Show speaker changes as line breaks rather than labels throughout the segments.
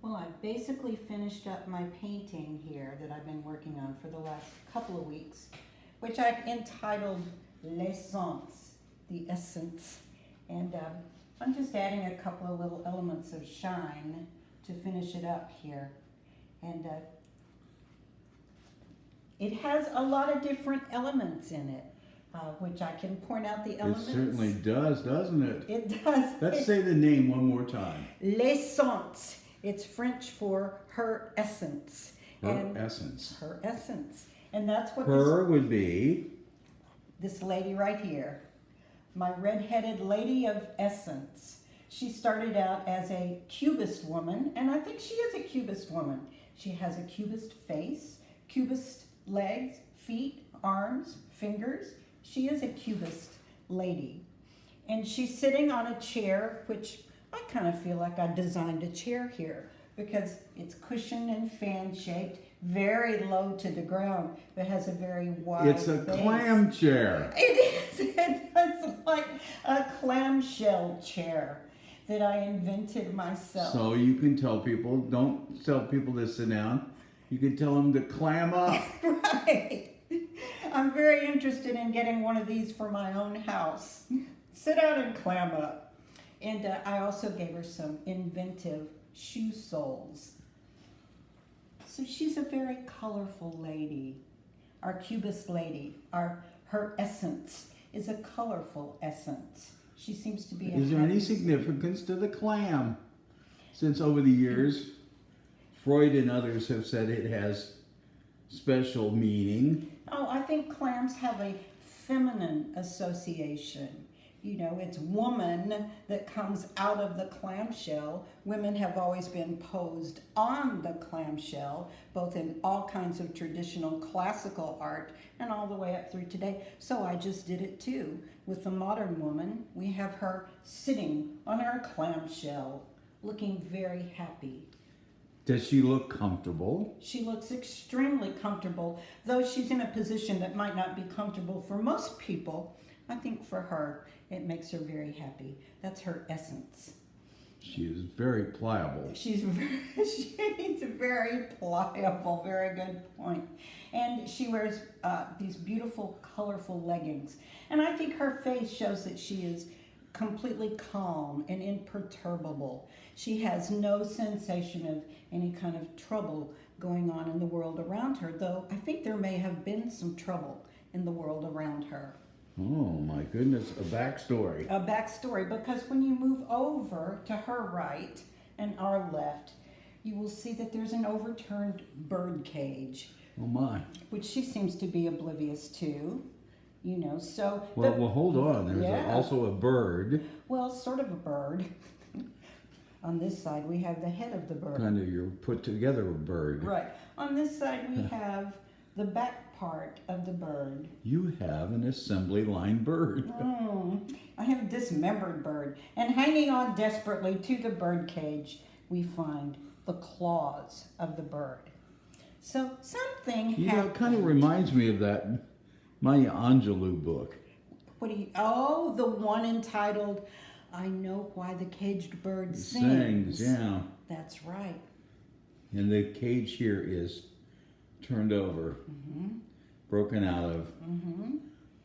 Well, I've basically finished up my painting here that I've been working on for the last couple of weeks, which I've entitled L'Essence, the essence. And I'm just adding a couple of little elements of shine to finish it up here. And it has a lot of different elements in it, which I can point out the elements.
It certainly does, doesn't it?
It does.
Let's say the name one more time.
L'essence. It's French for her essence.
Her essence.
Her essence. And that's what
Her would be?
This lady right here. My red-headed lady of essence. She started out as a cubist woman, and I think she is a cubist woman. She has a cubist face, cubist legs, feet, arms, fingers. She is a cubist lady. And she's sitting on a chair, which I kind of feel like I designed a chair here because it's cushioned and fan-shaped, very low to the ground, but has a very wide
It's a
base.
clam chair.
It is. It's like a clamshell chair that I invented myself.
So you can tell people, don't tell people to sit down. You can tell them to clam up.
Right. I'm very interested in getting one of these for my own house. Sit out and clam up. And I also gave her some inventive shoe soles. So she's a very colorful lady. Our cubist lady, her essence is a colorful essence. She seems to be
Is there any significance to the clam? Since over the years, Freud and others have said it has special meaning.
Oh, I think clams have a feminine association. You know, it's woman that comes out of the clamshell. Women have always been posed on the clamshell, both in all kinds of traditional classical art and all the way up through today. So I just did it too. With the modern woman, we have her sitting on her clamshell, looking very happy.
Does she look comfortable?
She looks extremely comfortable, though she's in a position that might not be comfortable for most people. I think for her, it makes her very happy. That's her essence.
She is very pliable.
She's very pliable, very good point. And she wears these beautiful, colorful leggings. And I think her face shows that she is completely calm and imperturbable. She has no sensation of any kind of trouble going on in the world around her, though I think there may have been some trouble in the world around her.
Oh my goodness, a backstory.
A backstory, because when you move over to her right and our left, you will see that there's an overturned bird cage.
Oh my.
Which she seems to be oblivious to, you know, so...
Well, hold on, there's also a bird.
Well, sort of a bird. On this side, we have the head of the bird.
Kind of, you're put together a bird.
Right. On this side, we have the back part of the bird.
You have an assembly line bird.
I have a dismembered bird. And hanging on desperately to the bird cage, we find the claws of the bird. So something happened.
That kind of reminds me of that Maya Angelou book.
Oh, the one entitled, I Know Why the Caged Bird Sings.
Yeah.
That's right.
And the cage here is turned over, broken out of.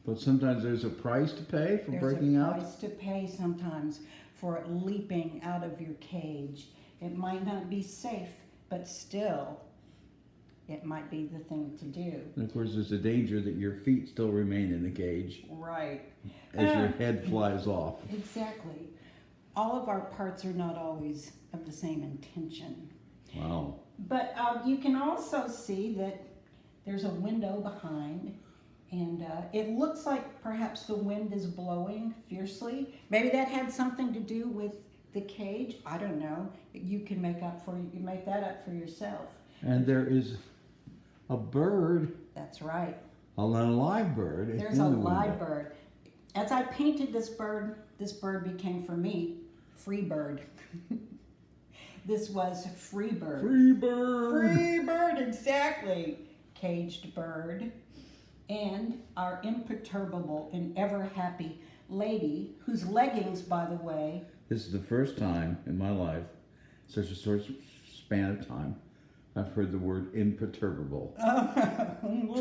But sometimes there's a price to pay for breaking out.
There's a price to pay sometimes for leaping out of your cage. It might not be safe, but still, it might be the thing to do.
And of course, there's a danger that your feet still remain in the cage.
Right.
As your head flies off.
Exactly. All of our parts are not always of the same intention.
Wow.
But you can also see that there's a window behind, and it looks like perhaps the wind is blowing fiercely. Maybe that had something to do with the cage. I don't know. You can make that up for yourself.
And there is a bird.
That's right.
A live bird.
There's a live bird. As I painted this bird became for me Free Bird. This was Free Bird.
Free bird.
Free bird, exactly. Caged bird. And our imperturbable and ever happy lady, whose leggings, by the way.
This is the first time in my life such a span of time, I've heard the word imperturbable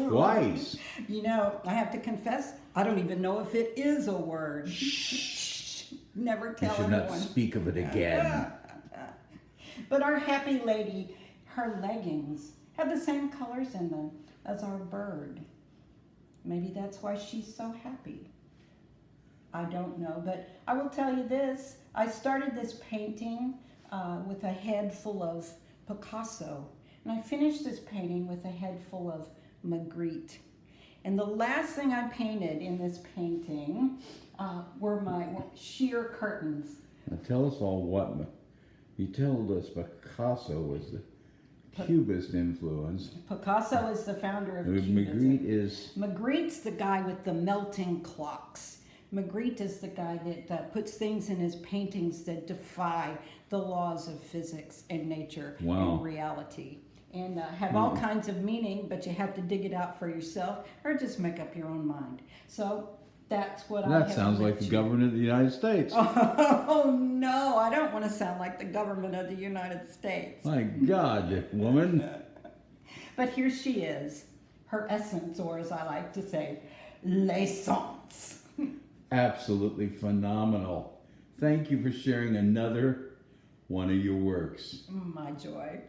twice.
You know, I have to confess, I don't even know if it is a word. Never
You
tell
should not
anyone.
speak of it again.
But our happy lady, her leggings have the same colors in them as our bird. Maybe that's why she's so happy. I don't know, but I will tell you this. I started this painting with a head full of Picasso, and I finished this painting with a head full of Magritte. And the last thing I painted in this painting were my sheer curtains.
Now tell us all what you told us Picasso was the Cubist influence.
Picasso is the founder of
Magritte
Cubism.
is
Magritte's the guy with the melting clocks. Magritte is the guy that puts things in his paintings that defy the laws of physics and nature and reality. And have all kinds of meaning, but you have to dig it out for yourself or just make up your own mind. So that's what I have.
That sounds like the government of the United States.
Oh no, I don't want to sound like the government of the United States.
My God, woman.
But here she is, her essence, or as I like to say, l'essence.
Absolutely phenomenal. Thank you for sharing another one of your works.
My joy.